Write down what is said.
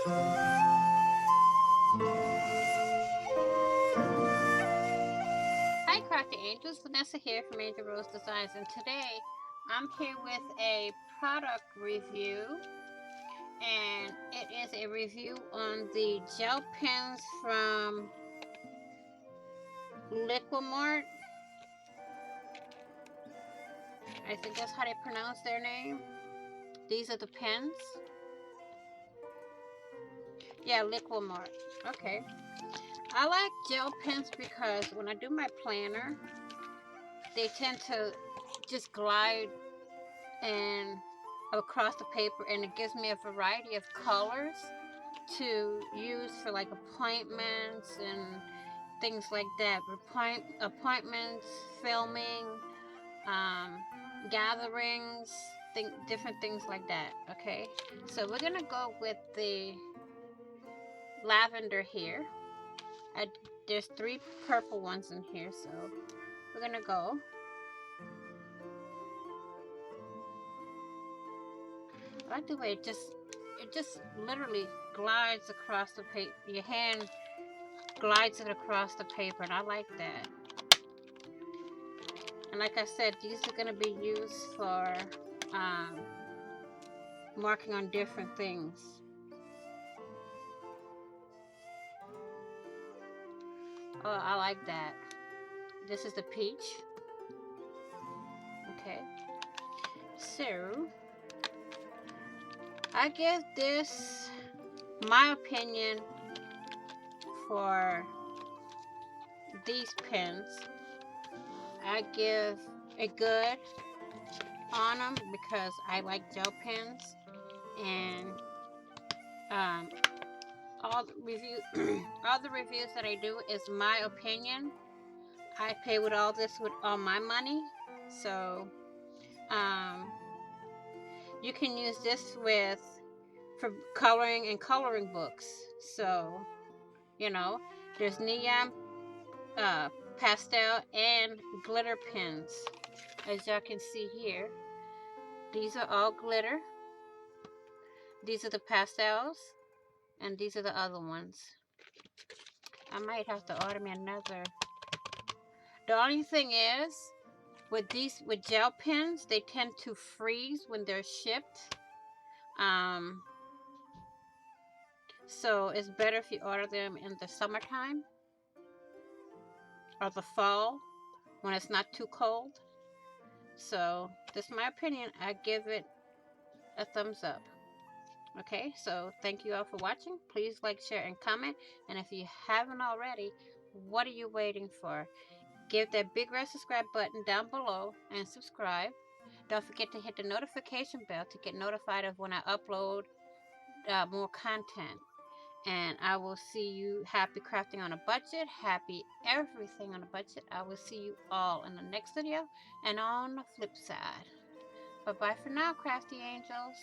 Hi Crafty Angels, Vanessa here from Angel Rose Designs, and today I'm here with a product review, and it is a review on the gel pens from Liquimart. I think that's how they pronounce their name. These are the pens. Yeah, Liquimart. Okay. I like gel pens because when I do my planner, they tend to just glide and across the paper, and it gives me a variety of colors to use for like appointments and things like that. Appointments, filming, gatherings, different things like that. Okay, so we're gonna go with the lavender here. There's 3 purple ones in here, so we're gonna go. I like the way it just literally glides across the paper. Your hand glides it across the paper, and I like that. And like I said, these are going to be used for um, marking on different things. Oh, I like that. This is the peach. Okay. So, I give this my opinion for these pens. I give a good on them because I like gel pens, and um, all the all the reviews that I do is my opinion. I pay with all this with all my money, so you can use this for coloring and coloring books. So you know, there's neon, pastel, and glitter pens, as y'all can see here. These are all glitter. These are the pastels, and these are the other ones. I might have to order me another. The only thing is, with gel pens, they tend to freeze when they're shipped. So it's better if you order them in the summertime or the fall when it's not too cold. So this is my opinion. I give it a thumbs up. Okay, so thank you all for watching. Please like, share, and comment. And if you haven't already, what are you waiting for? Give that big red subscribe button down below and subscribe. Don't forget to hit the notification bell to get notified of when I upload more content. And I will see you. Happy crafting on a budget. Happy everything on a budget. I will see you all in the next video and on the flip side. Bye bye for now, crafty angels.